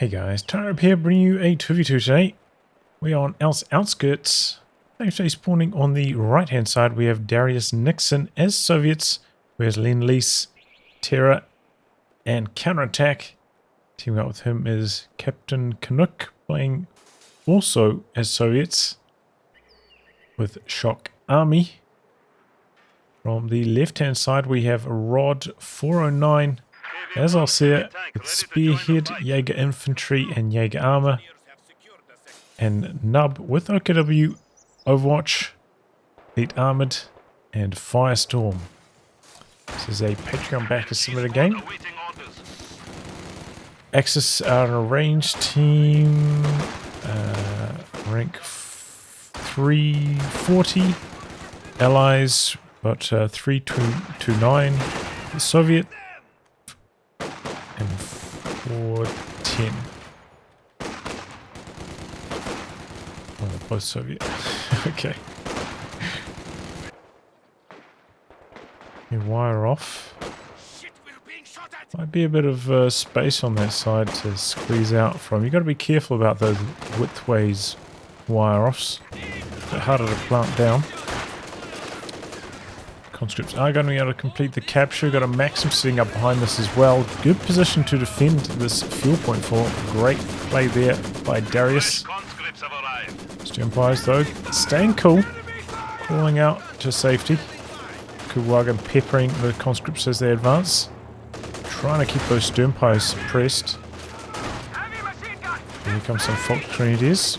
Hey guys, Tightrope here, bringing you a 2v2 today. We are on Elst Outskirts. Actually spawning on the right hand side, we have Darius Nixon as Soviets. Whereas Lend-Lease, Terror, and Counterattack. Teaming up with him is Captain Canuck, playing also as Soviets with Shock Army. From the left hand side, we have rod409 as Ostheer with Spearhead, Jaeger Infantry, and Jaeger Armour. And Nub with OKW, Overwatch, Elite Armoured, and Firestorm. This is a Patreon backer submitted game. Axis are an arranged team, rank 340. Allies, about 329. The Soviet. And 410. Oh, they're both Soviet. Okay. You wire off. Might be a bit of space on that side to squeeze out from. You've got to be careful about those widthways wire offs. A bit harder to plant down. Conscripts are going to be able to complete the capture. Got a Maxim sitting up behind this as well. Good position to defend this fuel point for. Great play there by Darius. Empires though, staying cool. Calling out to safety. Kuwagan peppering the conscripts as they advance. Trying to keep those Sternpires suppressed. And here comes some Fox Grenadiers.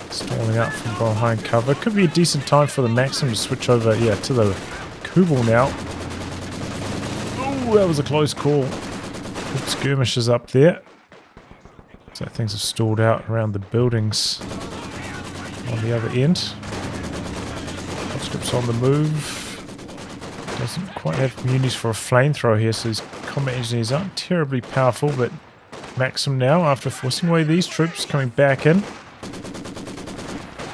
Stalling out from behind cover. Could be a decent time for the Maxim to switch over, to the Kubal now. Ooh, that was a close call. Good skirmishes up there. So things have stalled out around the buildings on the other end. Conscripts on the move. Doesn't quite have munis for a flamethrower here, so his combat engineers aren't terribly powerful, but Maxim now, after forcing away these troops, coming back in.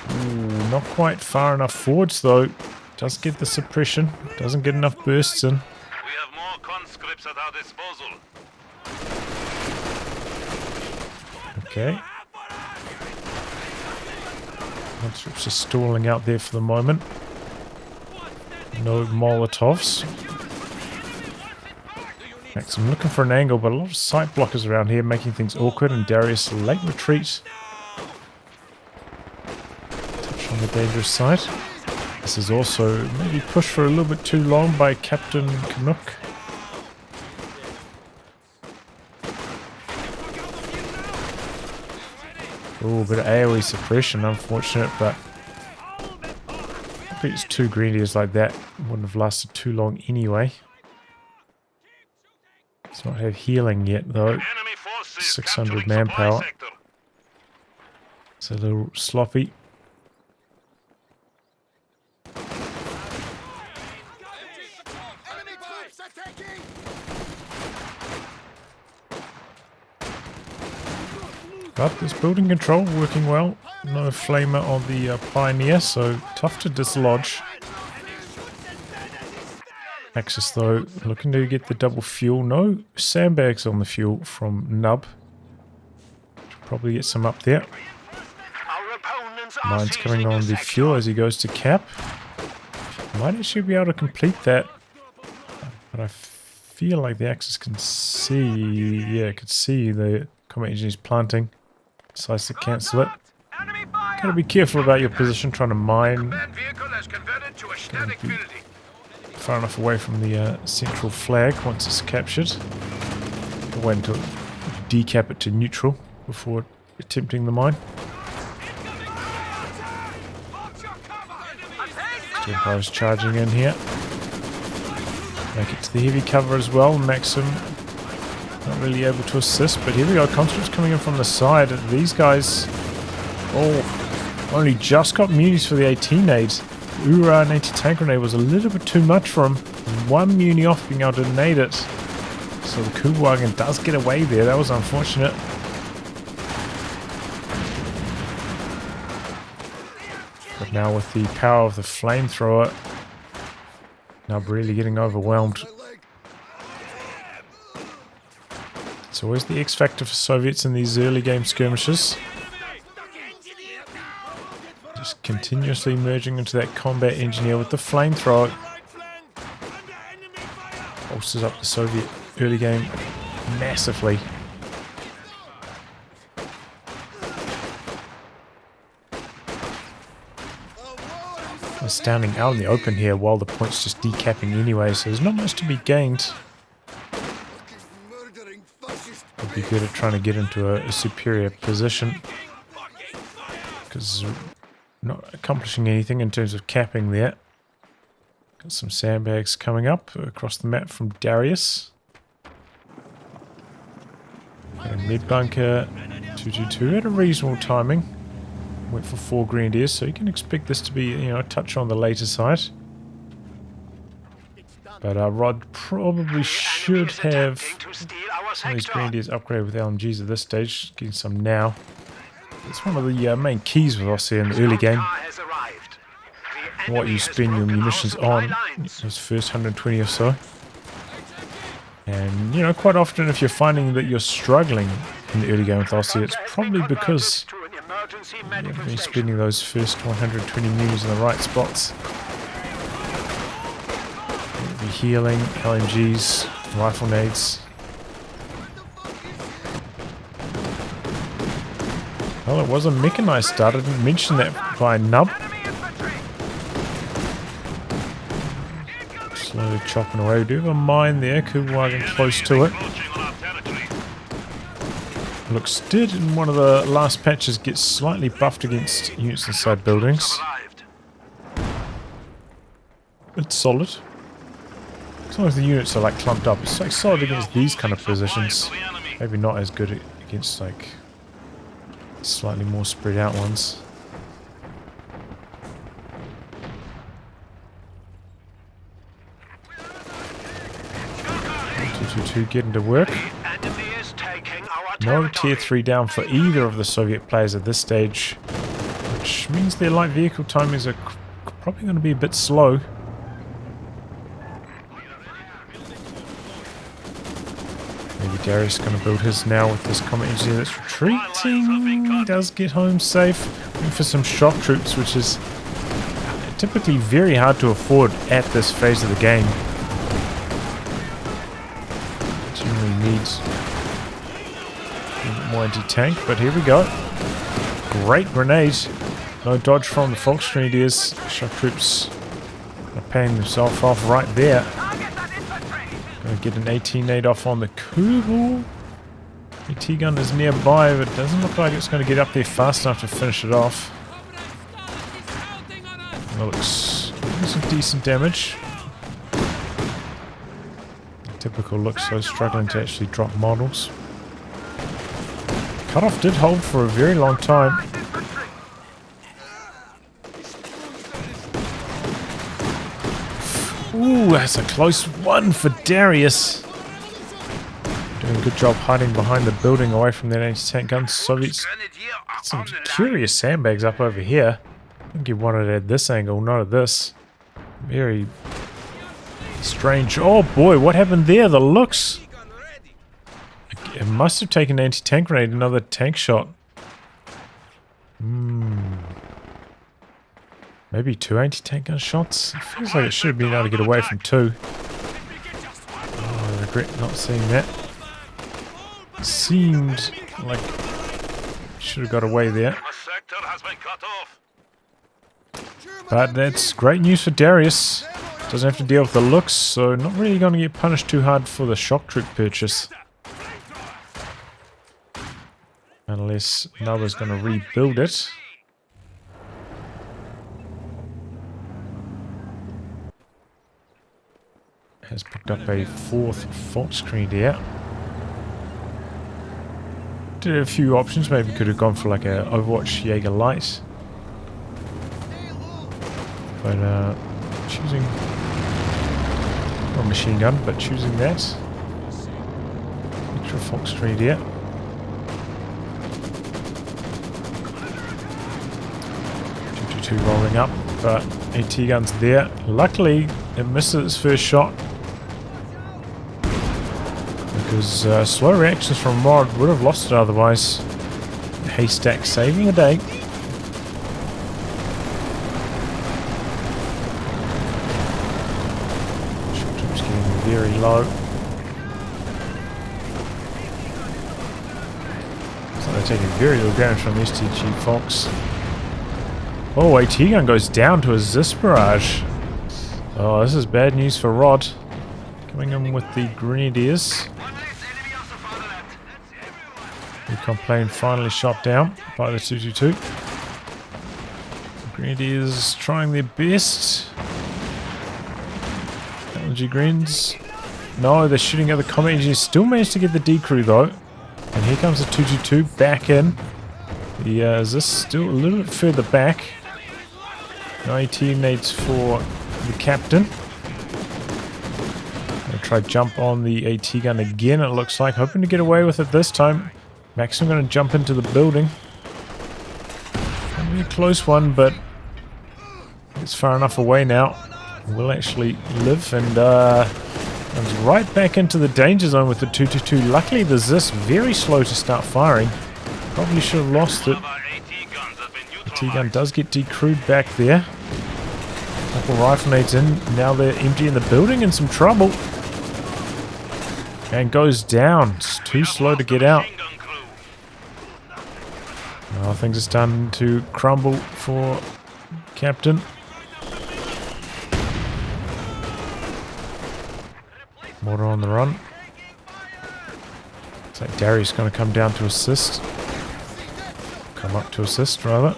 Ooh, not quite far enough forwards though. Doesn't get the suppression, doesn't get enough bursts in. We have more conscripts at our disposal. Okay. Conscripts are stalling out there for the moment. No Molotovs. Maxim looking for an angle, but a lot of sight blockers around here making things awkward, and Darius late retreat. Touch on the dangerous side. This is also maybe pushed for a little bit too long by Captain Canuck. Oh, a bit of AoE suppression, unfortunate, but if it's two Grenadiers like that, wouldn't have lasted too long anyway. Does not have healing yet though. 600 manpower. It's a little sloppy. But this building control working well. No flamer on the Pioneer, so tough to dislodge. Axis though, looking to get the double fuel. No sandbags on the fuel from Nub. Should probably get some up there. Mine's coming on the fuel as he goes to cap. Might actually be able to complete that. But I feel like the Axis can see, could see the combat engineers planting. Decides to cancel it. Gotta be careful about your position, trying to mine. Far enough away from the central flag once it's captured. Wait until decap it to neutral before attempting the mine. Empire's charging in here. Make it to the heavy cover as well. Maxim not really able to assist, but here we go. Conscripts coming in from the side. These guys, only just got munis for the 18 nades. Ura and anti-tank grenade was a little bit too much for him. One muni off being able to nade it. So the Kuwagen does get away there. That was unfortunate. But now with the power of the flamethrower, now really getting overwhelmed. It's always the X factor for Soviets in these early game skirmishes. Just continuously merging into that combat engineer with the flamethrower. Bolsters up the Soviet early game massively. Astounding out in the open here while the point's just decapping anyway, so there's not much to be gained. Would be good at trying to get into a superior position, because not accomplishing anything in terms of capping there. Got some sandbags coming up across the map from Darius. And mid bunker 222 at a reasonable timing. Went for 4 grenadiers, so you can expect this to be, you know, a touch on the later side. But Rod probably should have some of these grenadiers upgraded with LMGs at this stage. Getting some now. It's one of the main keys with Ostheer in the early game. What you spend your munitions on, those first 120 or so. And, you know, quite often if you're finding that you're struggling in the early game with Ostheer, it's probably because you've been spending those first 120 meters in the right spots. You'll be healing, LMGs, rifle nades. Well, it was a mechanized start. I didn't mention that by nub. Slowly chopping away. We do have a mine there. Kugelwagen close to it. Looks did in one of the last patches get slightly buffed against units inside buildings. It's solid. As long as the units are like clumped up, it's like solid against these kind of positions. Maybe not as good against like slightly more spread out ones. Two getting to work. No tier 3 down for either of the Soviet players at this stage, which means their light vehicle timings are probably going to be a bit slow. Maybe Darius is going to build his now with this combat engineer that's retreating. Does get home safe. Looking for some shock troops, which is typically very hard to afford at this phase of the game. Generally needs more anti-tank, but here we go. Great grenade. No dodge from the Volksgrenadiers. Shock troops are paying themselves off right there. Gonna get an 18 nade off on the Kugel. AT gun is nearby, but it doesn't look like it's going to get up there fast enough to finish it off. Well, looks some decent damage. Typical looks so struggling to actually drop models. Cutoff did hold for a very long time. Ooh, that's a close one for Darius. Doing a good job hiding behind the building away from that anti-tank gun. Soviets got some curious sandbags up over here. I think he wanted it at this angle, not at this. Very strange. Oh boy, what happened there? The looks. It must have taken an anti-tank grenade, another tank shot. Maybe 2 anti-tank gun shots? It feels like it should have been able to get away from 2. Oh, I regret not seeing that. Seemed like should have got away there. But that's great news for Darius. Doesn't have to deal with the looks, so not really going to get punished too hard for the shock troop purchase. Unless Noah's going to rebuild it. Has picked up a 4th Volksgrenadier. Did have a few options. Maybe could have gone for like a Overwatch Jaeger light. But choosing not a machine gun, but choosing that. Extra Volksgrenadier. Rolling up, but AT gun's there. Luckily, it missed its first shot. Because slow reactions from Rod would have lost it otherwise. Haystack saving the day. Shock troops getting very low. So they're taking very little damage from STG Fox. Oh, AT gun goes down to a Zis barrage. Oh, this is bad news for Rod. Coming in with the Grenadiers. Recon plane finally shot down by the 222. Grenadiers trying their best. LG Greens. No, they're shooting at the combat engineers. Still managed to get the D crew though. And here comes the 222 back in. The Zis still a little bit further back. No AT nades for the captain. Gonna try jump on the AT gun again, it looks like. Hoping to get away with it this time. Maxim gonna jump into the building. Gonna be a close one, but it's far enough away now. Will actually live and comes right back into the danger zone with the 222. Luckily the Zis very slow to start firing. Probably should have lost it. The T-gun does get decrewed back there. Couple rifle nades in. Now they're empty in the building, in some trouble. And goes down. It's too slow to get out. Oh, things are starting to crumble for Captain. Mortar on the run. Looks like Darius going to come down to assist. Come up to assist, rather.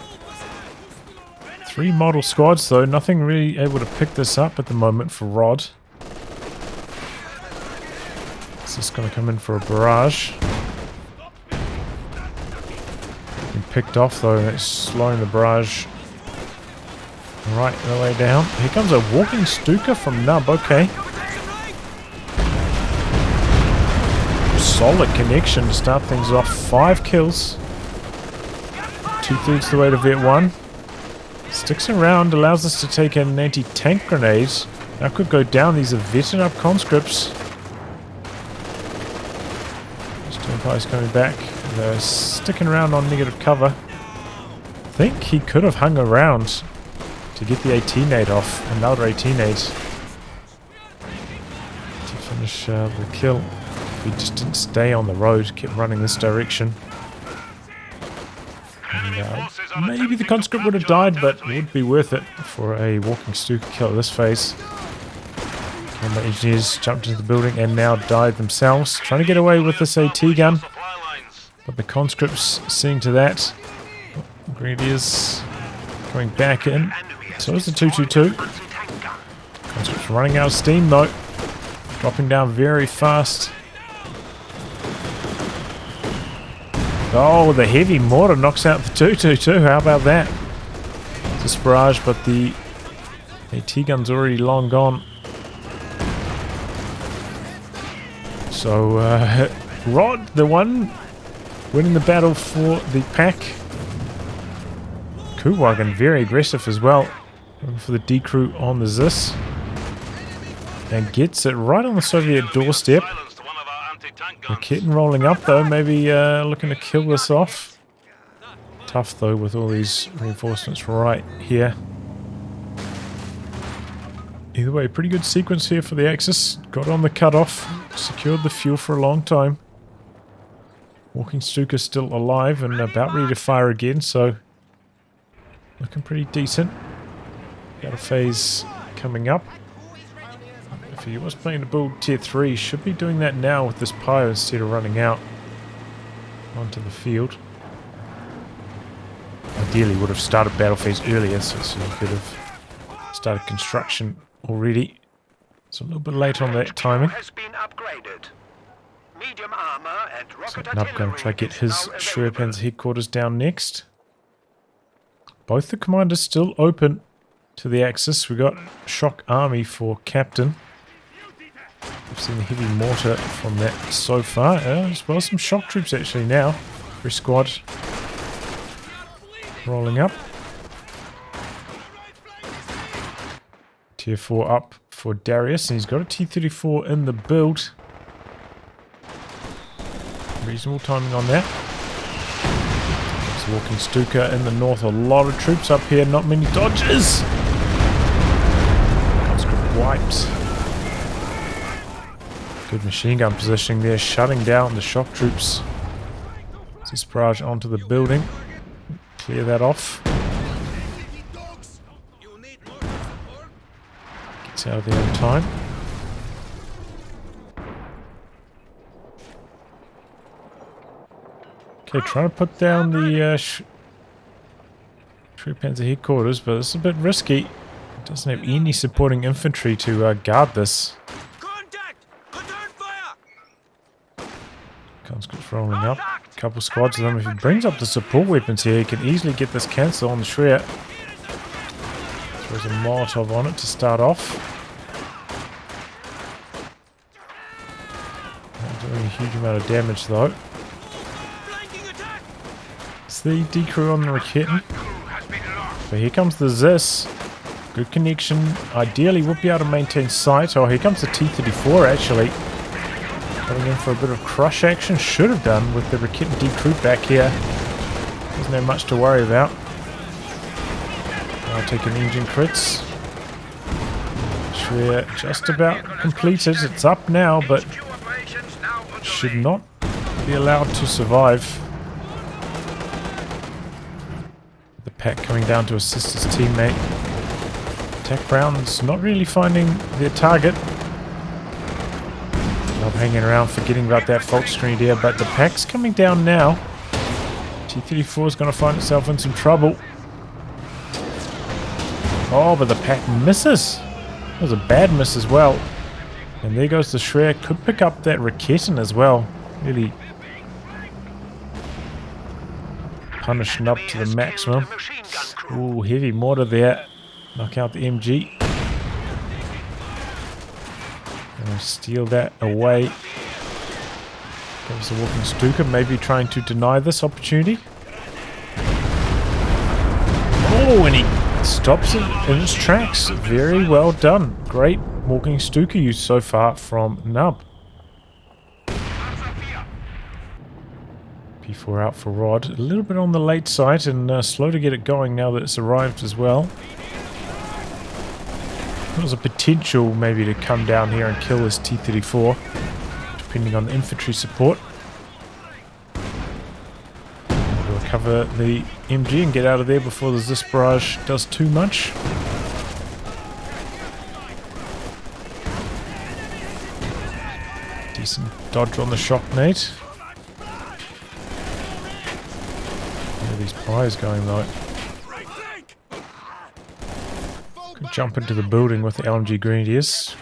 3 model squads, though. Nothing really able to pick this up at the moment for Rod. It's just going to come in for a barrage. Been picked off, though, and it's slowing the barrage right the way down. Here comes a walking Stuka from Nub. Okay. Solid connection to start things off. 5 kills. 2/3 the way to Vet 1. Sticks around, allows us to take an anti-tank grenade. That could go down. These are vetted up conscripts. Empire's coming back. They're sticking around on negative cover. I think he could have hung around to get the AT nade off. Another AT nade to finish the kill. He just didn't stay on the road, kept running this direction. And, maybe the conscript would have died, but it would be worth it for a walking Stuka kill at this phase. Combat engineers jumped into the building and now died themselves. Trying to get away with this AT gun. But the conscripts seeing to that. Grenadiers coming back in. So is the 222. Conscripts running out of steam though. Dropping down very fast. Oh, the heavy mortar knocks out the 222. How about that? It's a barrage, but the AT gun's already long gone. So, Rod, the one winning the battle for the pack. Kuwagen, very aggressive as well. Looking for the D-crew on the Zis. And gets it right on the Soviet doorstep. The kitten rolling up though, maybe looking to kill this off. Tough though with all these reinforcements right here. Either way, pretty good sequence here for the Axis. Got on the cutoff, secured the fuel for a long time. Walking Stuka still alive and about ready to fire again, so looking pretty decent. Got a phase coming up. If he was planning to build tier 3, should be doing that now with this pyre instead of running out onto the field. Ideally would have started battle phase earlier, so he could have started construction already. It's a little bit late on that timing. So Nub going to try to get his Sherpan's headquarters down next. Both the commanders still open to the Axis. We got Shock Army for Captain. We've seen the heavy mortar from that so far, as well as some shock troops actually now. Every squad rolling up. Tier 4 up for Darius, and he's got a T-34 in the build. Reasonable timing on that. It's walking Stuka in the north. A lot of troops up here. Not many dodges. Conscript wiped. Good machine gun positioning there. Shutting down the shock troops. This barrage onto the building. Clear that off. Gets out of there in time. Okay, trying to put down the troop panzer headquarters, but it's a bit risky. It doesn't have any supporting infantry to guard this. Conscripts rolling up. A couple squads of them. If he brings up the support weapons here, he can easily get this cancel on the Shreya. Throws a Molotov on it to start off. Not doing a huge amount of damage though. It's the D crew on the Raketen. So here comes the Zis. Good connection. Ideally would be able to maintain sight. Oh, here comes the T-34 actually. Coming in for a bit of crush action. Should have done with the Raketen D crew back here. Doesn't have much to worry about. I'll take an engine crits. Shreya just about completed. It's up now, but should not be allowed to survive. The pack coming down to assist his teammate. Attack Brown's not really finding their target. Not hanging around, forgetting about that fault screen there, but the pack's coming down now. T-34 is going to find itself in some trouble. Oh, but the pack misses. That was a bad miss as well. And there goes the Shreya. Could pick up that Raketen as well. Really punishing up to the maximum. Ooh, heavy mortar there. Knock out the MG. And steal that away. Comes the walking Stuka, maybe trying to deny this opportunity. Oh, and he stops it in its tracks. Very well done. Great walking Stuka use so far from Nub. P4 out for Rod. A little bit on the late side and slow to get it going now that it's arrived as well. There's a potential maybe to come down here and kill this T-34, depending on the infantry support. We'll recover the MG and get out of there before the Zis barrage does too much. Decent dodge on the shock nade. Where are these pies going though? Could jump into the building with the LMG Grenadiers.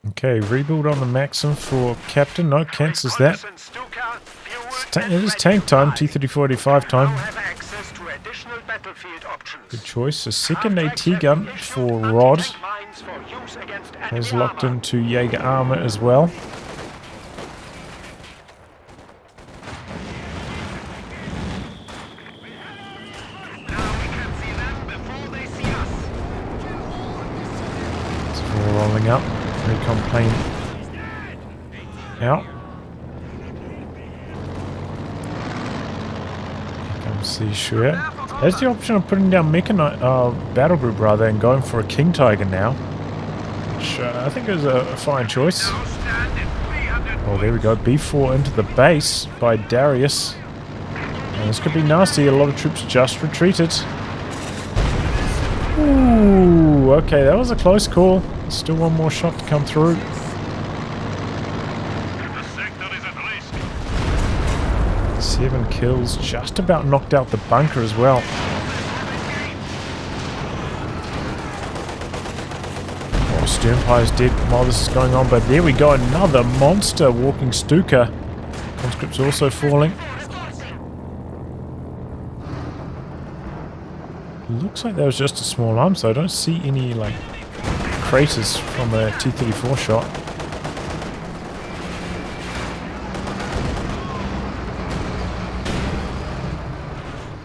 Okay, rebuild on the Maxim for Captain. No, cancels that. It is tank time, T-34-85 time. Good choice. A second AT gun for Rod. Has locked into Jaeger Armour as well. Rolling up. Recon plane out. Here comes the Shreya. Has the option of putting down battle group rather and going for a King Tiger now. Which I think is a fine choice. Oh, there we go. B4 into the base by Darius. And this could be nasty. A lot of troops just retreated. Ooh, okay, that was a close call. Still one more shot to come through. The sector is at risk. 7 kills, just about knocked out the bunker as well. Oh, Sternpire's dead while this is going on, but there we go, another monster walking Stuka. Conscript's also falling. Looks like that was just a small arm, so I don't see any like craters from a T-34 shot.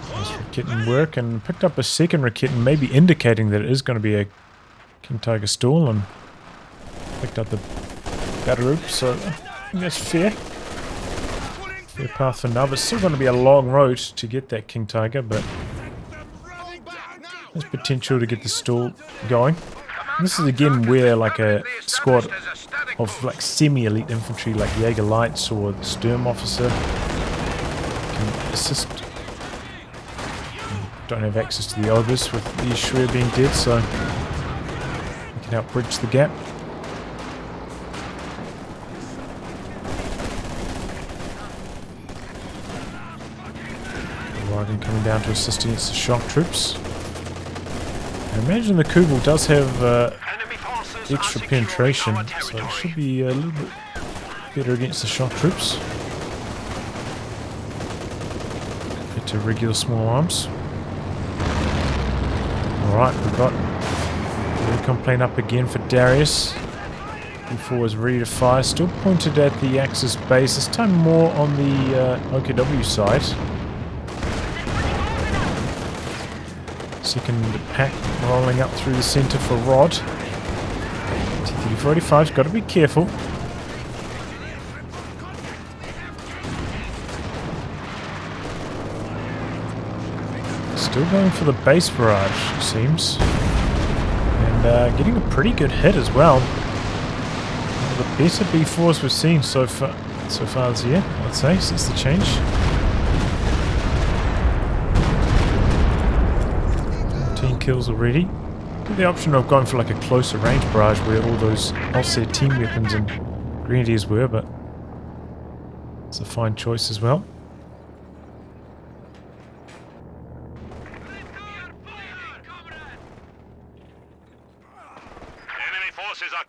This Raketen work and picked up a second Raketen, maybe indicating that it is going to be a King Tiger stall, and picked up the battle group, so I think that's fair. Fair path for now, but still going to be a long road to get that King Tiger, but there's potential to get the stall going. And this is again where like a squad of like semi-elite infantry like Jaeger Lights or the Sturm officer can assist. Don't have access to the ogres with the Shreya being dead, so we can help bridge the gap. Wagon coming down to assist against the shock troops. I imagine the Kugel does have extra penetration, so it should be a little bit better against the shock troops. Get to regular small arms. Alright, we've got the recon plane up again for Darius. B4 is ready to fire, still pointed at the Axis base, this time more on the OKW side. Second pack rolling up through the centre for Rod. T-3485's got to be careful. Still going for the base barrage, it seems. And getting a pretty good hit as well. One of the better B4s we've seen so far this year, I'd say, since the change. 14 kills already. Got the option of going for like a closer range barrage where all those Ostheer team weapons and grenadiers were, but it's a fine choice as well.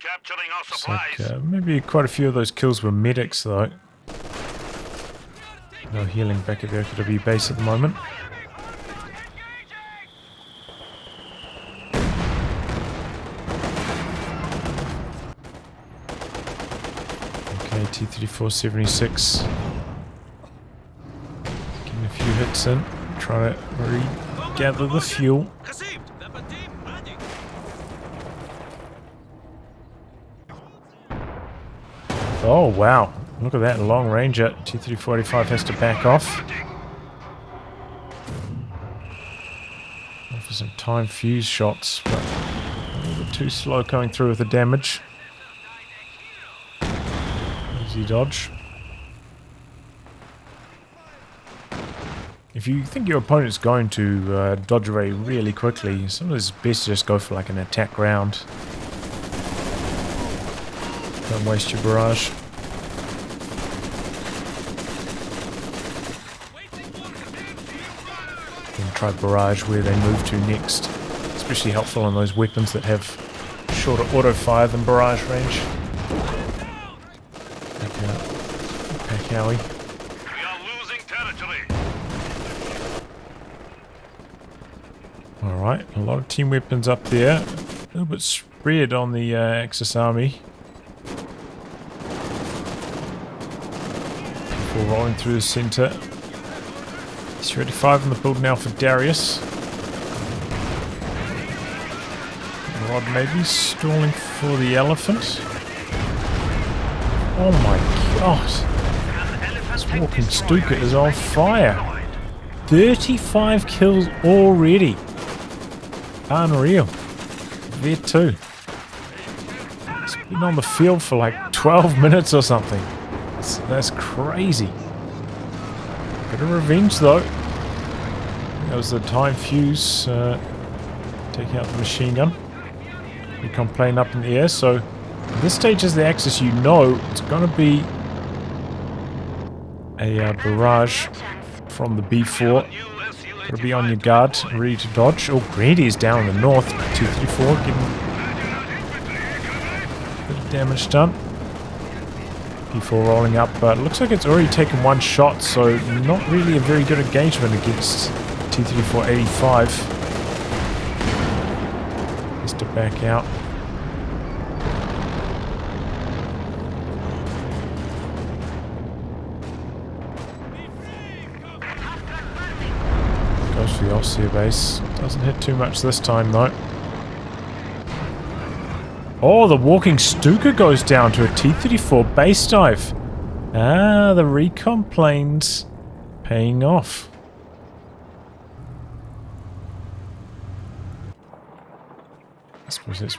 Capturing our Looks supplies. like maybe quite a few of those kills were medics though. No healing back at the OKW base at the moment. Okay, T-3476 getting a few hits in, trying to regather the fuel. Oh wow, look at that long ranger. T-3485 has to back off. For some time fuse shots, but a little bit too slow coming through with the damage. Easy dodge. If you think your opponent's going to dodge away really quickly, sometimes it's best to just go for like an attack round. Don't waste your barrage. Then try barrage where they move to next. Especially helpful on those weapons that have shorter auto fire than barrage range. Pack Howie. We are losing territory. Alright, a lot of team weapons up there. A little bit spread on the Axis army. Rolling through the centre. 35 on the build now for Darius. Rod maybe stalling for the elephant. Oh my god. This walking Stuka is on fire. 35 kills already. Unreal. There too. It's been on the field for like 12 minutes or something. That's crazy. Bit of revenge though. That was the time fuse taking out the machine gun. Recon plane up in the air, so at this stage as the Axis, you know it's going to be a barrage from the B4. Got to be on your guard, ready to dodge. Oh, Grenadier's down in the north. 234 getting a bit of damage done. B4 rolling up, but it looks like it's already taken one shot, so not really a very good engagement against T-3485. Has to back out. Goes for the Ostheer base. Doesn't hit too much this time though. Oh, the walking Stuka goes down to a T-34 base dive. Ah, the recon planes paying off. I suppose that's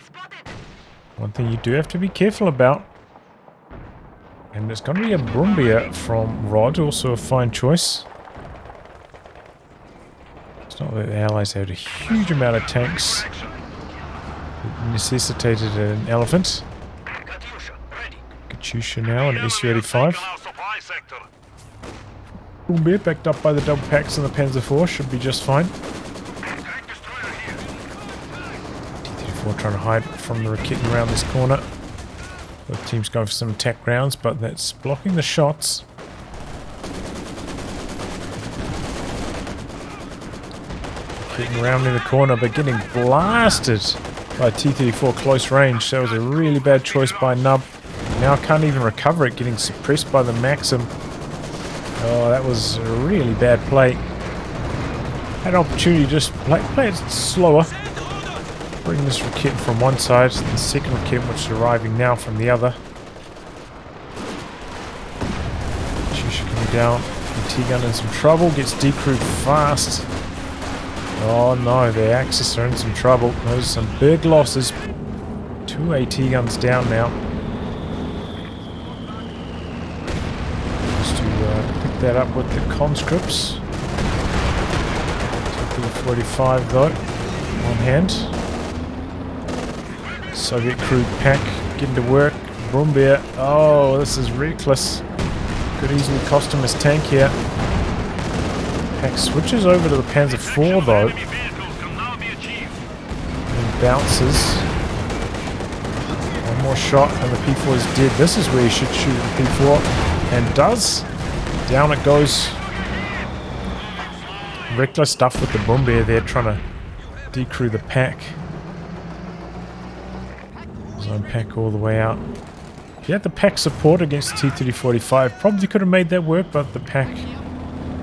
one thing you do have to be careful about. And there's going to be a Brumbier from Rod, also a fine choice. It's not that the Allies had a huge amount of tanks. It necessitated an elephant. Katyusha now, an SU-85. Brumbier backed up by the double packs and the Panzer IV should be just fine. T-34 trying to hide from the Raketen around this corner. Both teams going for some attack rounds, but that's blocking the shots. Getting around in the corner, but getting blasted by T-34 close range. That was a really bad choice by Nub. Now can't even recover it, getting suppressed by the Maxim. Oh, that was a really bad play. Had an opportunity to just play it slower. Bring this Raketen from one side, the second Raketen which is arriving now from the other. Shusha coming down. The T-gun in some trouble, gets decrewed fast. Oh no, the Axis are in some trouble. Those are some big losses. 2 AT guns down now. Just to pick that up with the conscripts. T-45 though, on hand. Soviet crude pack getting to work. Brumbier. Oh, this is reckless. Could easily cost him his tank here. Pack switches over to the Panzer IV though. And bounces. One more shot and the P4 is dead. This is where you should shoot the P4. And does. Down it goes. Reckless stuff with the Brumbier there, trying to decrew the pack. Zone pack all the way out. If you had the pack support against the T-3045, probably could have made that work, but the pack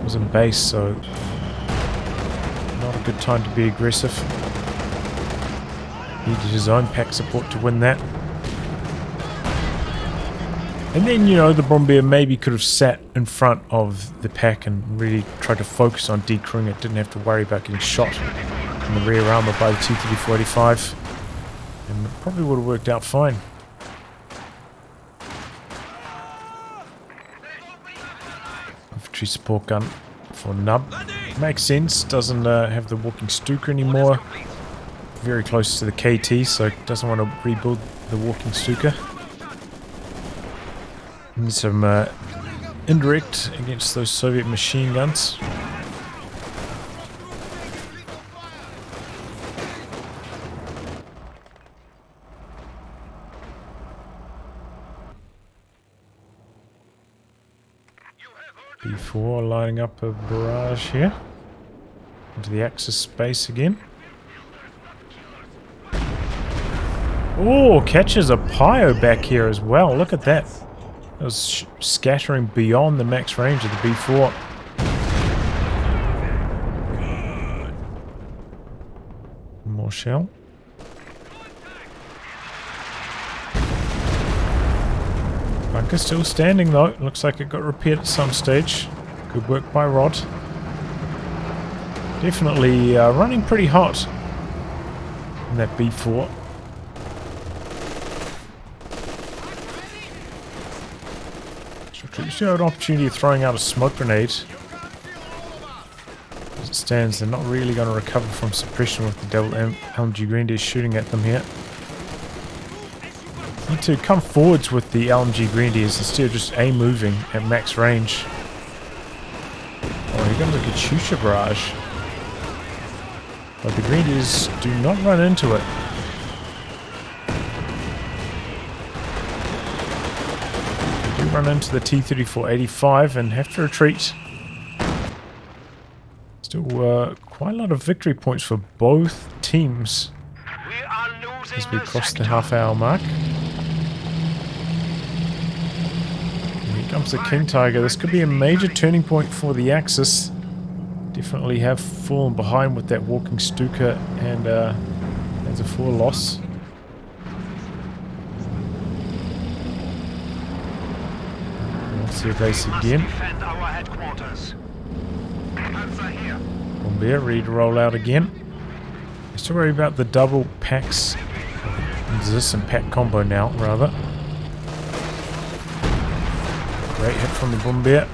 was in base, so not a good time to be aggressive. Needed his own pack support to win that. And then, you know, the Brumbier maybe could have sat in front of the pack and really tried to focus on decrewing it. Didn't have to worry about getting shot in the rear armor by the T-3045. And it probably would have worked out fine. Infantry support gun for Nub. Makes sense. Doesn't have the walking Stuka anymore. Very close to the KT, so doesn't want to rebuild the walking Stuka. Need some indirect against those Soviet machine guns. B4 lining up a barrage here into the Axis space again. Oh, catches a Pio back here as well. Look at that. It was scattering beyond the max range of the B4. More shell. Bunker still standing though. Looks like it got repaired at some stage. Good work by Rod. Definitely running pretty hot in that B4. You still have an opportunity of throwing out a smoke grenade. As it stands, they're not really going to recover from suppression with the double LMG Grenadiers shooting at them here. Need to come forwards with the LMG Grenadiers instead of just moving at max range. Oh, here comes a Katyusha barrage. But the Grenadiers do not run into it. Run into the T-34-85 and have to retreat. Still quite a lot of victory points for both teams as we cross the half-hour mark. And here comes the King Tiger. This could be a major turning point for the Axis. Definitely have fallen behind with that walking Stuka and as a 4 loss. See your base again. Bombardier ready to roll out again. Just to worry about the double packs. Resistant pack combo now, rather. Great hit from the Bombardier.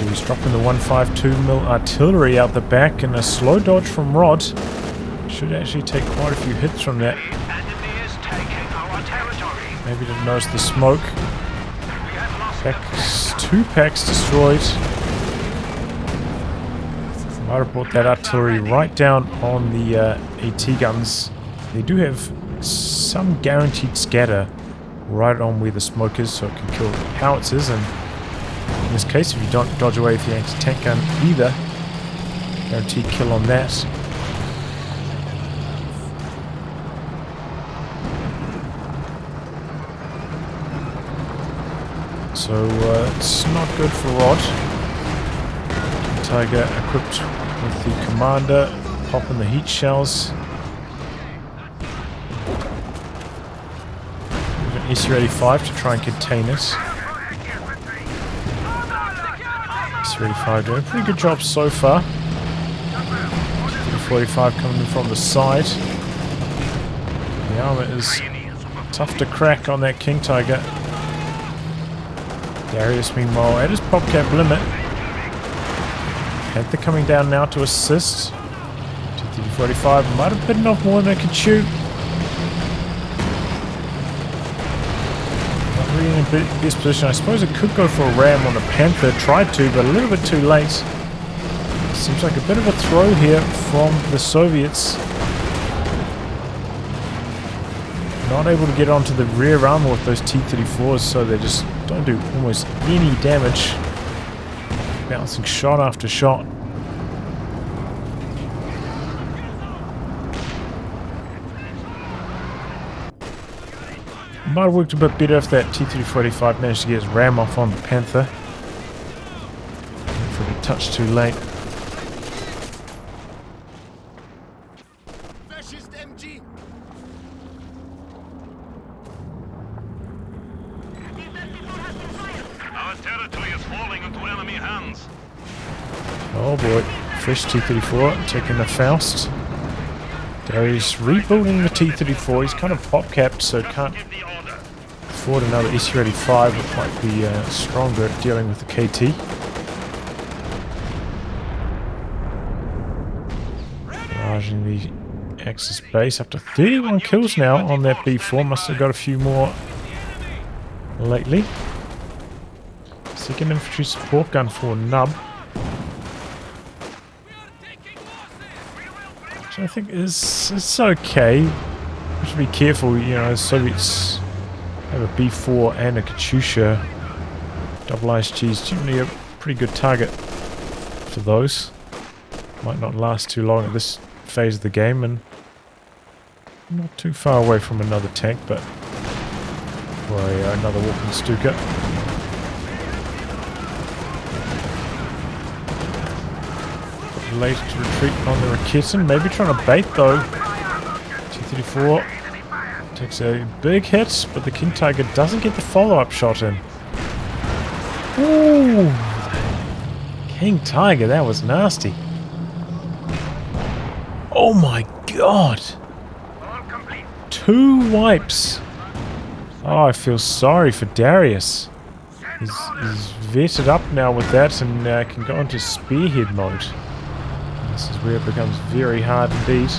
He's dropping the 152mm artillery out the back, and a slow dodge from Rod. Should actually take quite a few hits from that. Maybe didn't notice the smoke. Two packs destroyed. Might have brought that artillery right down on the AT guns. They do have some guaranteed scatter right on where the smoke is, so it can kill howitzers, and in this case, if you don't dodge away with the anti-tank gun either, guaranteed kill on that. So it's not good for Rod. Tiger equipped with the commander, popping the heat shells. With an SU-85 to try and contain it. SU-85 doing a pretty good job so far. The 45 coming in from the side. The armor is tough to crack on that King Tiger. Darius, meanwhile, at his pop cap limit. Panther coming down now to assist. T-45 might have bitten off more than it could chew. Not really in the best position. I suppose it could go for a ram on the Panther. Tried to, but a little bit too late. Seems like a bit of a throw here from the Soviets. Not able to get onto the rear armor with those T-34s, so they just don't do almost any damage. Bouncing shot after shot. Might have worked a bit better if that T-3485 managed to get his ram off on the Panther. For a touch too late. Oh boy, fresh T-34 taking the Faust. Darius rebuilding the T-34. He's kind of pop-capped, so can't afford another SU-85, which might be stronger at dealing with the KT. Barraging the Axis base up to 31 kills now on that B4. Must have got a few more lately. Second infantry support gun for Nub. Which I think is okay. We should be careful, you know, Soviets have a B4 and a Katyusha. Double ISG is generally a pretty good target for those. Might not last too long at this phase of the game, and not too far away from another tank, but or another walking Stuka. Late to retreat on the Raketin, maybe trying to bait though. T-34 takes a big hit, but the King Tiger doesn't get the follow-up shot in. Ooh! King Tiger, that was nasty. Oh my god! 2 wipes! Oh, I feel sorry for Darius. He's vetted up now with that and can go into spearhead mode. This is where it becomes very hard indeed.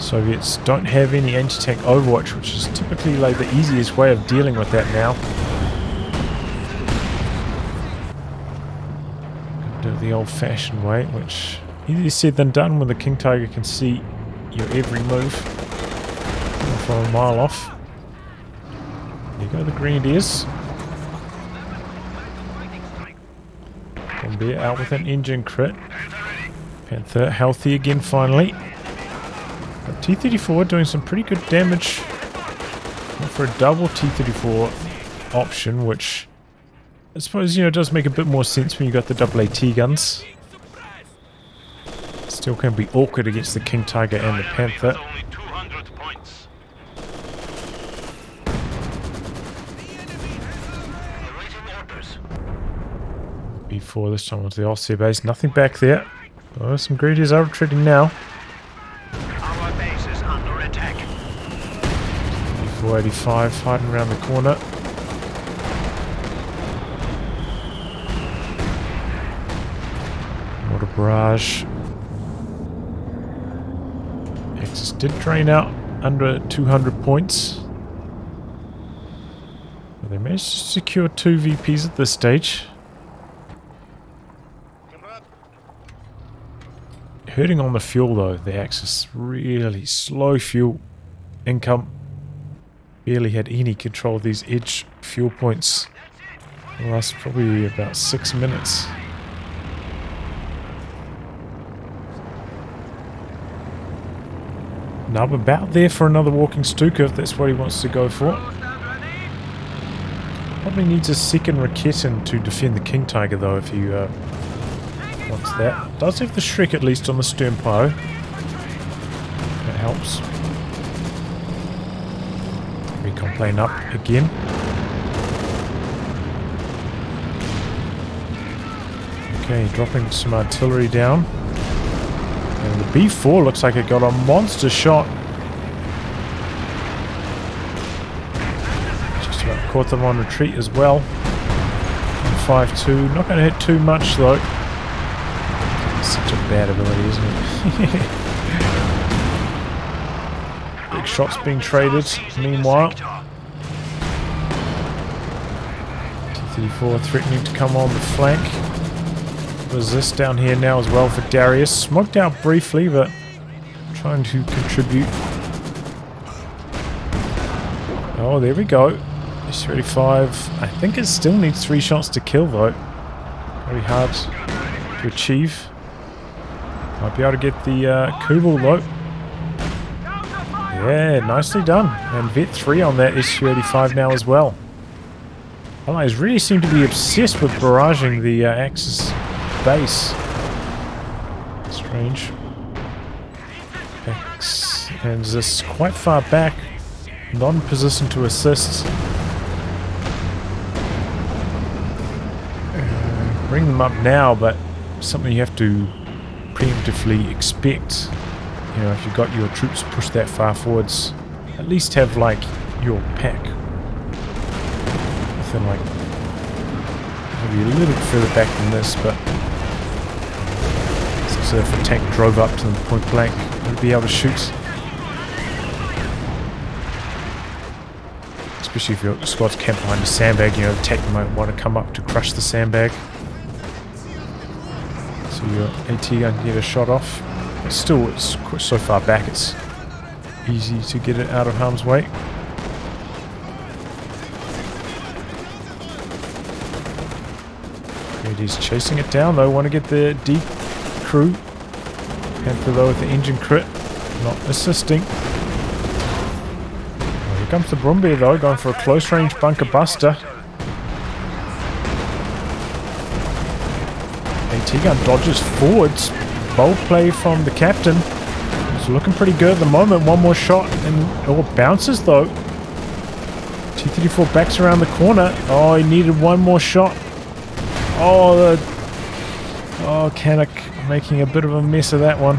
Soviets don't have any anti-tank overwatch, which is typically like the easiest way of dealing with that now. Do it the old-fashioned way, which easier said than done when the King Tiger can see your every move from a mile off. There you go, the Grenadiers. Bombardier out with an engine crit. Panther healthy again finally. But T-34 doing some pretty good damage. Not for a double T-34 option, which I suppose, you know, does make a bit more sense when you got the double AT guns. Still can be awkward against the King Tiger and the Panther. B4 this time onto the Ostheer base. Nothing back there. Oh, some greedies are retreating now. Our base is under attack. B485 hiding around the corner. What a barrage. Axis did drain out under 200 points. But they managed to secure 2 VPs at this stage. Hurting on the fuel though, the Axis really slow fuel income. Barely had any control of these edge fuel points. It lasts probably about 6 minutes. Nub about there for another walking Stuka if that's what he wants to go for. Probably needs a second Raketin to defend the King Tiger though if he wants that. Does have the Shrek at least on the stern pyro. That helps. Recon plane up again. Okay, dropping some artillery down. And the B4 looks like it got a monster shot. Just about caught them on retreat as well. 5-2. Not going to hit too much though. Such a bad ability, isn't it? Big shots being traded. Meanwhile, T-34 threatening to come on the flank. Resist down here now as well for Darius. Smoked out briefly, but trying to contribute. Oh, there we go. S-35. I think it still needs 3 shots to kill though. Very hard to achieve. Might be able to get the Kubel though. Yeah, nicely done. And Vet 3 on that S-35 now as well. Allies really seem to be obsessed with barraging the Axis base. Strange. X and this quite far back. Not in position to assist. Bring them up now, but something you have to preemptively expect. You know, if you've got your troops pushed that far forwards, at least have like your pack within like maybe a little bit further back than this, but so if a tank drove up to them point blank, you'd be able to shoot. Especially if your squad's camped behind a sandbag, you know, the tank might want to come up to crush the sandbag. So your AT gun can get a shot off. But still, it's so far back, it's easy to get it out of harm's way. It is chasing it down though. Want to get the D crew. Panther though with the engine crit, not assisting. Well, here comes the Brumbeer though, going for a close range bunker buster. AT gun dodges forwards. Bold play from the captain. It's looking pretty good at the moment. One more shot and oh, it bounces though. T-34 backs around the corner. Oh, he needed one more shot. Oh, Canuck making a bit of a mess of that one.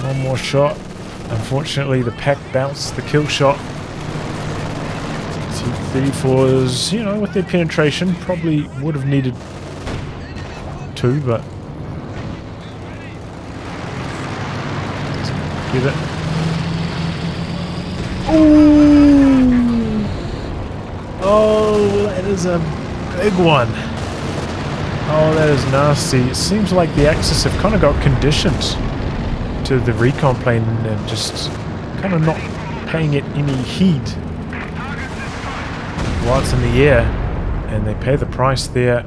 One more shot. Unfortunately, the pack bounced the kill shot. T-34s, you know, with their penetration, probably would have needed 2, but get it. Ooh! Oh, that is a big one. Oh, that is nasty. It seems like the Axis have kind of got conditioned to the recon plane and just kind of not paying it any heed while it's in the air, and they pay the price there.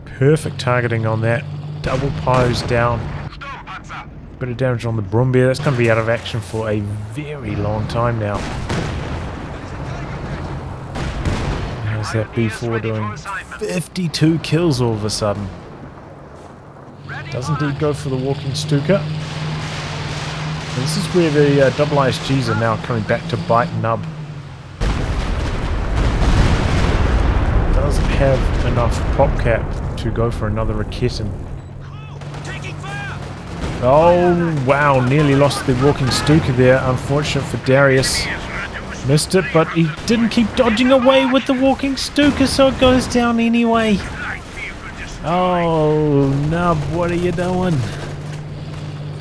Perfect targeting on that. Double pyros down. Bit of damage on the Brumbeer. That's going to be out of action for a very long time now. How's that B4 doing? 52 kills all of a sudden. Does indeed go for the walking Stuka. And this is where the double ISGs are now coming back to bite Nub. have enough prop cap to go for another Raketen. Oh, wow, nearly lost the walking Stuka there. Unfortunate for Darius. Missed it, but he didn't keep dodging away with the walking Stuka, so it goes down anyway. Oh, Nub, what are you doing?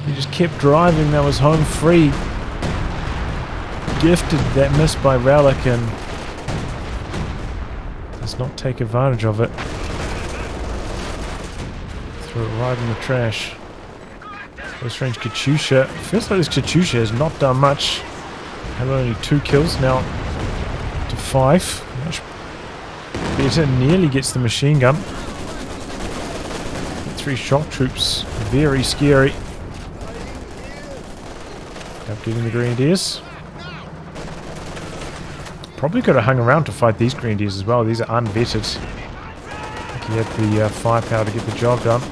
He just kept driving, that was home free. Gifted that miss by Relic and does not take advantage of it. Threw it right in the trash. Close range Katyusha. Feels like this Katyusha has not done much. Had only 2 kills, now to 5. Much better, nearly gets the machine gun. 3 shock troops, very scary. Now getting the Grenadiers. Probably could have hung around to fight these Grenadiers as well. These are unvetted. I think he had the firepower to get the job done.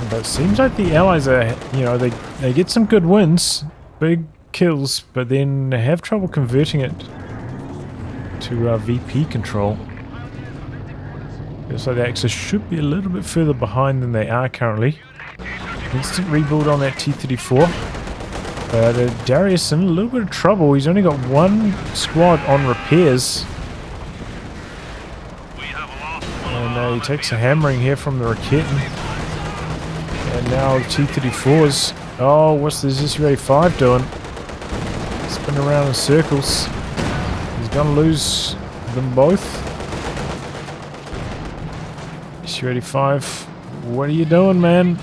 But it seems like the Allies are, you know, they get some good wins, big kills, but then they have trouble converting it to VP control. Feels like the Axis should be a little bit further behind than they are currently. Instant rebuild on that T-34. But Darius in a little bit of trouble. He's only got 1 squad on repairs. And he takes a hammering here from the Raketen. And now the T-34s. Oh, what's the ZSU-85 doing? Spinning around in circles. He's gonna lose them both. ZSU-85, what are you doing, man?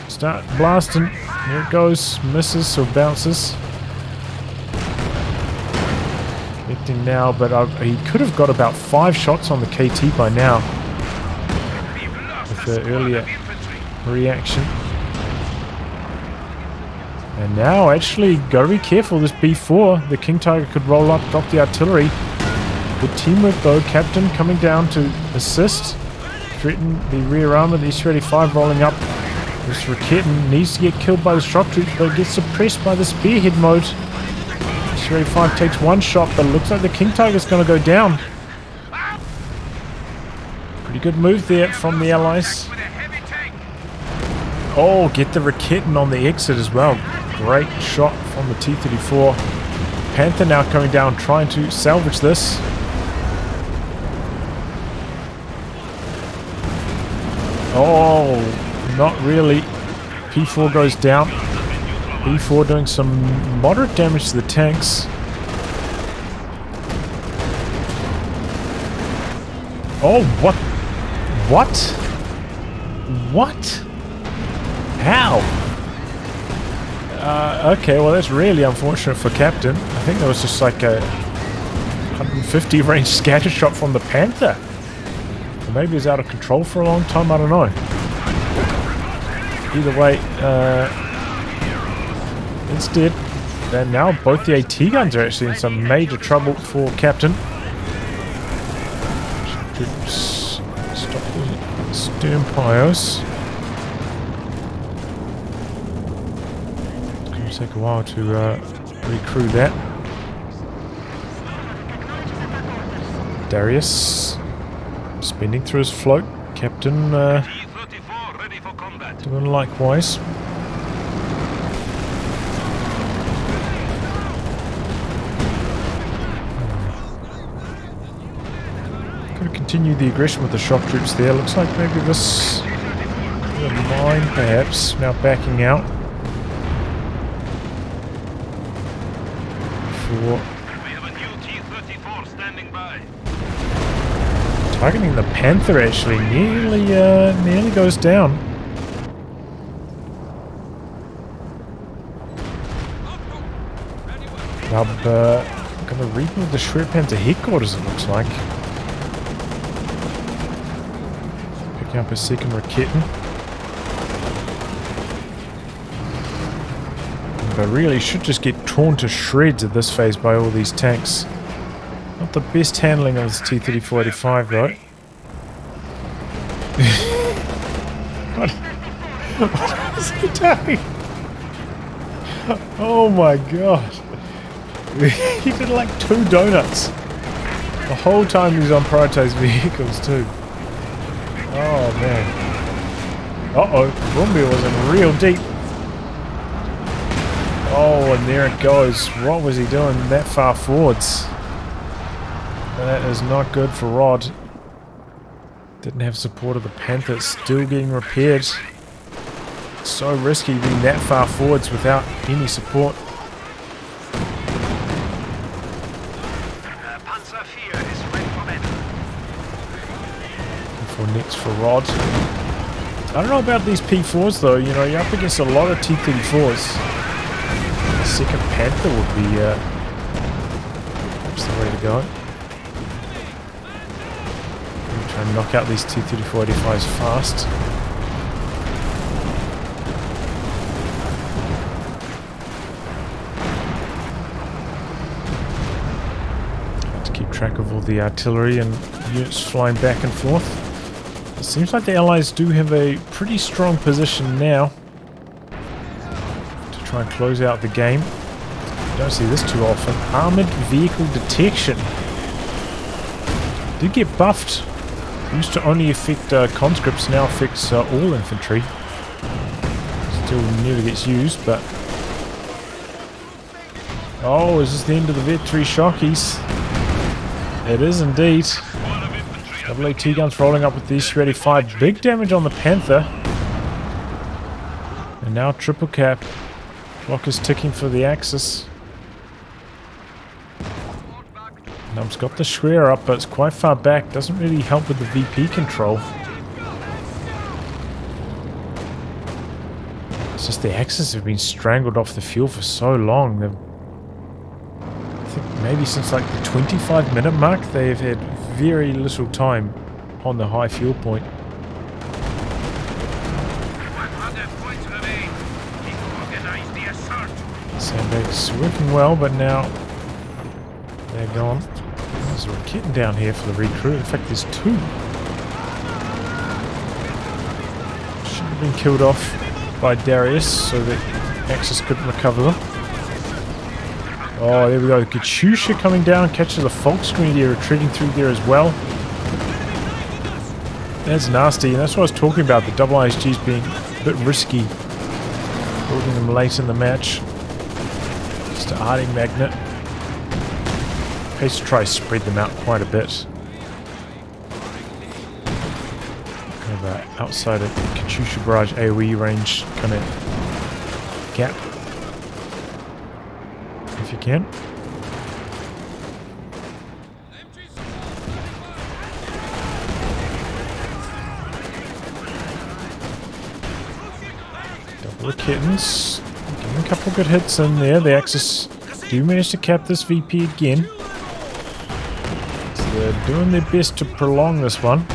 Start blasting. Here it goes. Misses or bounces. Connecting now, but he could have got about 5 shots on the KT by now. With the earlier reaction. And now, actually, gotta be careful. This B4, the King Tiger could roll up, drop the artillery. Good teamwork though. Captain coming down to assist. Threaten the rear armor. The ZSU-85 rolling up. This Raketen needs to get killed by the shock troops, but gets suppressed by the spearhead mode. ZSU-85 takes 1 shot, but it looks like the King Tiger's gonna go down. Pretty good move there from the Allies. Oh, get the Raketen on the exit as well. Great shot from the T-34. Panther now coming down, trying to salvage this. Oh, not really. P4 goes down. B4 doing some moderate damage to the tanks. Oh, what? What? What? How? Okay, well that's really unfortunate for Captain. I think there was just like a 150 range scatter shot from the Panther. Or maybe it's out of control for a long time, I don't know. Either way, it's dead. And now both the AT guns are actually in some major trouble for Captain. Stop the stern pyros. Take a while to recrew that. Darius spinning through his float. Captain doing likewise. Going to continue the aggression with the shock troops there. Looks like maybe this line perhaps now backing out. We have a new T-34 standing by. Targeting the Panther actually nearly goes down. Now gonna rebuild the Shred Panther headquarters, it looks like. Picking up a second Raketen. But really should just get torn to shreds at this phase by all these tanks. Not the best handling of this T-34-85 though. What is he doing? Oh my god. He did like 2 donuts. The whole time he was on prioritized vehicles too. Oh man. Uh-oh. Rumbi was in real deep. Oh, and there it goes. What was he doing that far forwards? That is not good for Rod. Didn't have support of the Panther. Still getting repaired. So risky being that far forwards without any support. Panzer IV is ready for battle. For next for Rod. I don't know about these P4s though. You know, you're up against a lot of T-34s. The second Panther would be perhaps the way to go. Try and knock out these T-34-85s fast. To keep track of all the artillery and units flying back and forth. It seems like the Allies do have a pretty strong position now to try and close out the game. Don't see this too often. Armored vehicle detection. Did get buffed. Used to only affect conscripts, now affects all infantry. Still never gets used, but... Oh, is this the end of the Vet 3 Shockies? It is indeed. AAT guns rolling up with these 385. Big damage on the Panther. And now triple cap. Clock is ticking for the Axis. Nub's got the Schwer up, but it's quite far back. Doesn't really help with the VP control. It's just the Axis have been strangled off the field for so long. I think maybe since like the 25-minute mark, they've had very little time on the high fuel point. Sandbags working well, but now they're gone. There's a Raketen down here for the recruit. In fact, there's 2. Should have been killed off by Darius so that Axis couldn't recover them. Oh, there we go. Katyusha coming down, catches a Volksgrenadier retreating through there as well. That's nasty, and that's what I was talking about, the double ISGs being a bit risky. Building them late in the match. Just a Harding magnet. Pays to try to spread them out quite a bit. Kind of outside of Katyusha barrage AoE range kind of gap. If you can. Double the kittens. Getting a couple good hits in there. The Axis do manage to cap this VP again. So they're doing their best to prolong this one.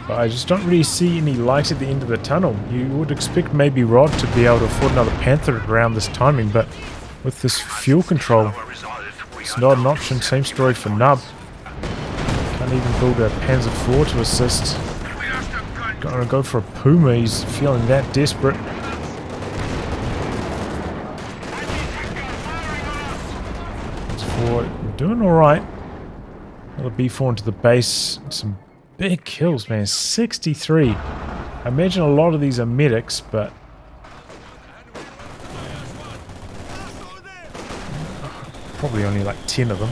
But I just don't really see any light at the end of the tunnel. You would expect maybe Rod to be able to afford another Panther around this timing, but with this fuel control, it's not an option. Same story for Nub. Can't even build a Panzer IV to assist. Gonna go for a Puma, he's feeling that desperate. B4 doing alright. Another B4 into the base. Some big kills, man. 63. I imagine a lot of these are medics, but probably only like 10 of them.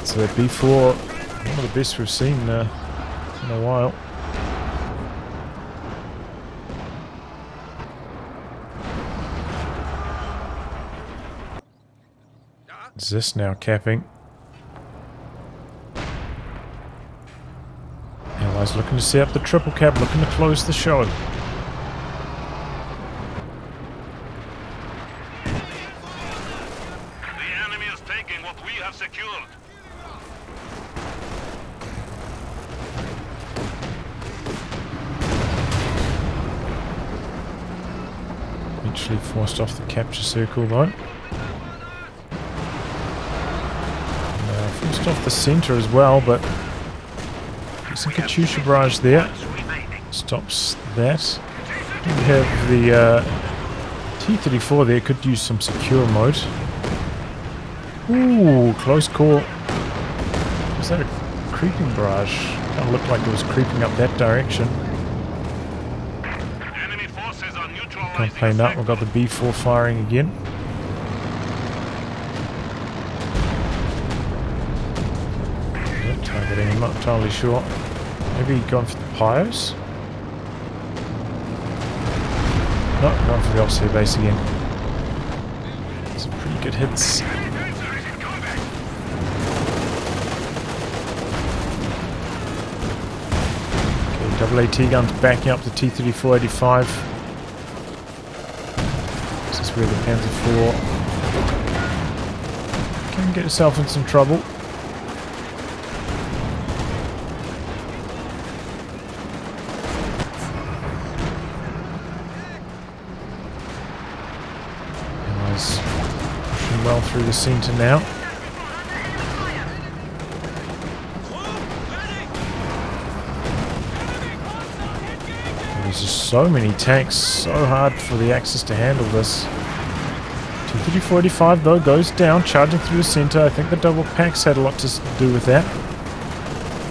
So that B4, one of the best we've seen in a while. Is this now capping? Allies looking to set up the triple cap, looking to close the show. The enemy is taking what we have secured. Eventually forced off the capture circle though. Forced off the center as well, but some Katyusha barrage there. Stops that. We have the T-34 there could use some secure mode. Ooh, close call. Was that a creeping barrage? Kind of looked like it was creeping up that direction. Enemy forces are neutralizing. Can't play that. We've got the B4 firing again. Targeting, I'm not entirely sure. Maybe going for the Pyos? No, going for the Ostheer base again. Some pretty good hits. Okay, double AT guns backing up the T-34-85. This is where the Panzer IV can get yourself in some trouble. Well through the centre now. There's just so many tanks, so hard for the Axis to handle this. T-34-85 though goes down, charging through the centre. I think the double packs had a lot to do with that.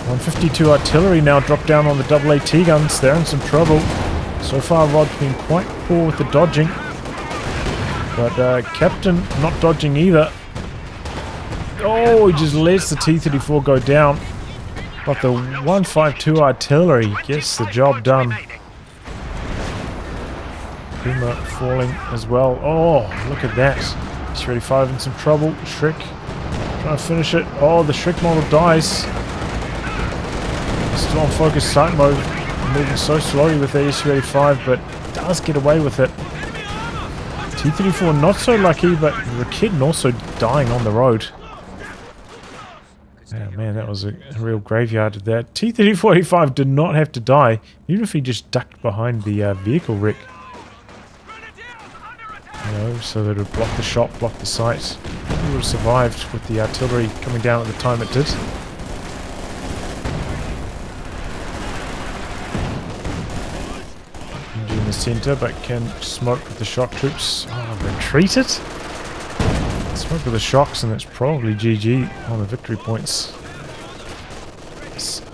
152 artillery now dropped down on the double AT guns. They're in some trouble. So far Rod's been quite poor with the dodging. But Captain not dodging either. Oh, he just lets the T-34 go down. But the 152 artillery gets the job done. Puma falling as well. Oh, look at that. S-35 in some trouble. Shrek trying to finish it. Oh, the Shrek model dies. Still on focus sight mode. Moving so slowly with the S-35, but does get away with it. T-34 not so lucky, but the kitten also dying on the road. Oh man, that was a real graveyard of that. T-34-85 did not have to die, even if he just ducked behind the vehicle wreck. You know, so that it would block the shot, block the sight. He would have survived with the artillery coming down at the time it did. In the centre, but can smoke with the shock troops. Oh, retreated? Smoke with the shocks, and it's probably GG on the victory points.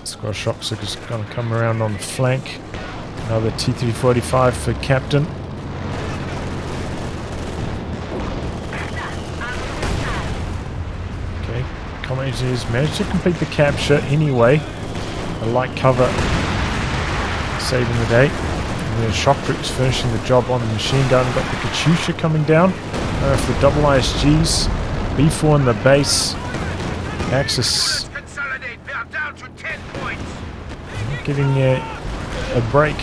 Squad shocks are just going to come around on the flank. Another T-34-85 for Captain. Okay, Common Engineers managed to complete the capture anyway. A light cover saving the day. And the shock troops finishing the job on the machine gun. Got the Katyusha coming down. For the double ISGs. B4 in the base. Axis getting a break.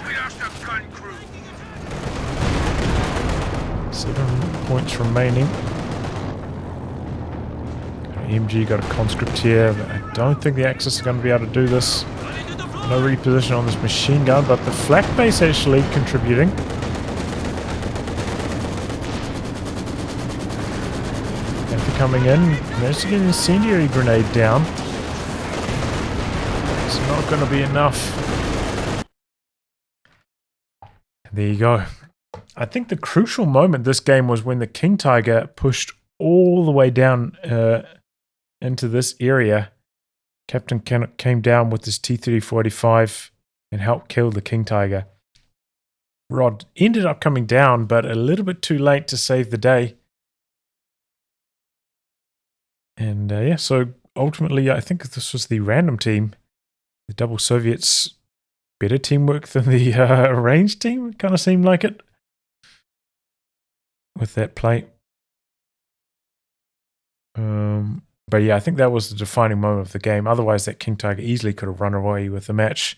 We lost a gun crew. 7 points remaining. MG got a conscript here. I don't think the Axis are going to be able to do this. No reposition on this machine gun, but the flak base actually contributing. After coming in, managed to get an incendiary grenade down. It's not going to be enough. There you go. I think the crucial moment this game was when the King Tiger pushed all the way down into this area. Captain Canuck came down with his T-34-85 and helped kill the King Tiger. Rod ended up coming down, but a little bit too late to save the day. And yeah, so ultimately I think this was the random team. The double Soviets, better teamwork than the range team, it kind of seemed like it. With that play. But yeah, I think that was the defining moment of the game. Otherwise, that King Tiger easily could have run away with the match.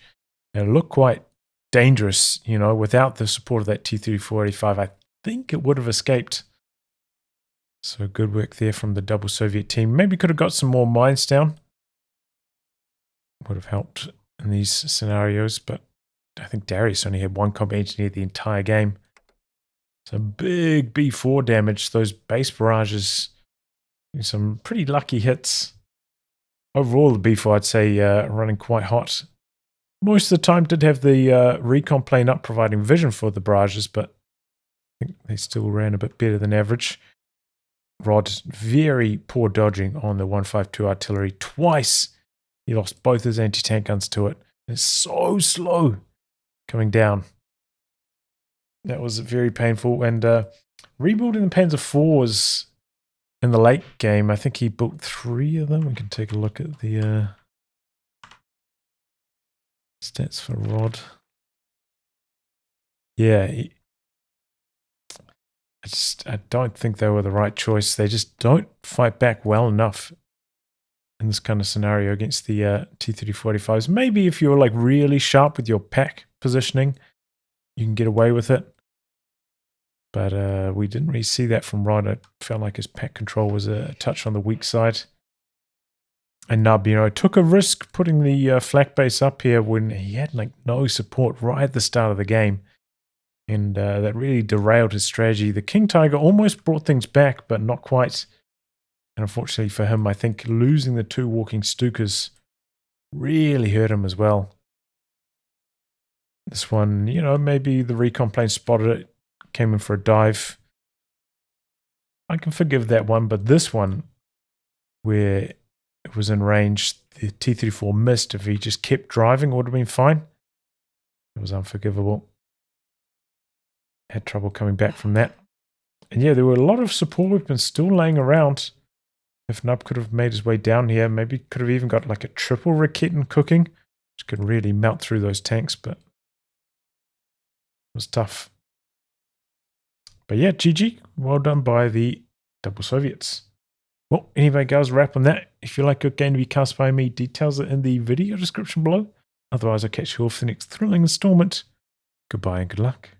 And it looked quite dangerous, you know, without the support of that T-34-85. I think it would have escaped. So good work there from the double Soviet team. Maybe could have got some more mines down. Would have helped in these scenarios, but I think Darius only had one combat engineer the entire game. So big B4 damage. Those base barrages, some pretty lucky hits. Overall, the B4, I'd say, running quite hot. most of the time did have the recon plane up providing vision for the barrages, but I think they still ran a bit better than average. Rod, very poor dodging on the 152 artillery. Twice he lost both his anti-tank guns to it. It's so slow coming down. That was very painful. And rebuilding the Panzer IVs in the late game, I think he built 3 of them. We can take a look at the stats for Rod. Yeah, I don't think they were the right choice. They just don't fight back well enough in this kind of scenario against the T-3045s. Maybe if you're like really sharp with your pack positioning, you can get away with it. But we didn't really see that from Rod. It felt like his pack control was a touch on the weak side. And Nub, you know, took a risk putting the flak base up here when he had like no support right at the start of the game. And that really derailed his strategy. The King Tiger almost brought things back, but not quite. And unfortunately for him, I think losing the 2 walking Stukas really hurt him as well. This one, you know, maybe the recon plane spotted it, came in for a dive. I can forgive that one, but this one, where it was in range, the T-34 missed. If he just kept driving, it would have been fine. It was unforgivable. Had trouble coming back from that. And yeah, there were a lot of support weapons still laying around. If Nub could have made his way down here, maybe could have even got like a triple Raketen cooking, which could really melt through those tanks, but it was tough. But yeah, GG. Well done by the Double Soviets. Well, anyway, guys, wrap on that. If you like your game to be cast by me, details are in the video description below. Otherwise, I'll catch you all for the next thrilling installment. Goodbye and good luck.